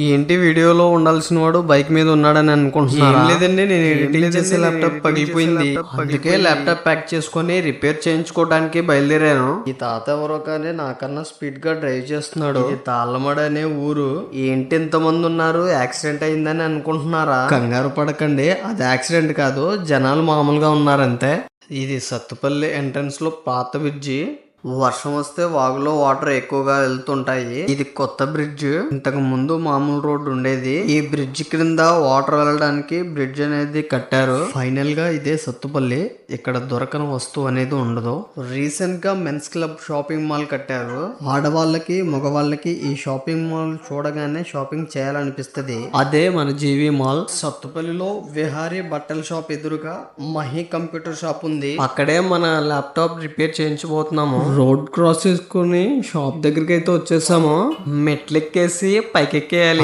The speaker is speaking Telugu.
ఏంటి వీడియోలో ఉండాల్సిన వాడు బైక్ మీద ఉన్నాడని అనుకుంటున్నారా? ఏం లేదండి, నేను ఎడిటింగ్ చేసే ల్యాప్టాప్ పగిలిపోయింది. అందుకే ల్యాప్టాప్ ప్యాక్ చేసుకొని రిపేర్ చేయించుకోవడానికి బయలుదేరాను. ఈ తాత ఎవరో కానీ నాకన్నా స్పీడ్ గా డ్రైవ్ చేస్తున్నాడు. ఇది తాళ్ళమడ అనే ఊరు. ఏంటి ఇంతమంది ఉన్నారు, యాక్సిడెంట్ అయిందని అనుకుంటున్నారా? కంగారు పడకండి, అది యాక్సిడెంట్ కాదు, జనాలు మామూలుగా ఉన్నారంతే. ఇది సత్తుపల్లి ఎంట్రన్స్ లో పాత బ్రిడ్జి. వర్షం వస్తే వాగులో వాటర్ ఎక్కువగా వెళ్తుంటాయి. ఇది కొత్త బ్రిడ్జ్, ఇంతకు ముందు మామూలు రోడ్డు ఉండేది. ఈ బ్రిడ్జ్ క్రింద వాటర్ వెళ్ళడానికి బ్రిడ్జ్ అనేది కట్టారు. ఫైనల్ గా ఇదే సత్తుపల్లి. ఇక్కడ దొరకని వస్తువు అనేది ఉండదు. రీసెంట్ గా మెన్స్ క్లబ్ షాపింగ్ మాల్ కట్టారు. ఆడవాళ్ళకి మగవాళ్ళకి ఈ షాపింగ్ మాల్ చూడగానే షాపింగ్ చేయాలనిపిస్తది. అదే మన జీవి మాల్. సత్తుపల్లిలో విహారీ బట్టల షాప్ ఎదురుగా మహి కంప్యూటర్ షాప్ ఉంది. అక్కడే మన ల్యాప్టాప్ రిపేర్ చేయించబోతున్నాము. రోడ్ క్రాస్ చేసుకుని షాప్ దగ్గరికి అయితే వచ్చేసాము. మెట్లెక్కేసి పైకెక్కేయాలి.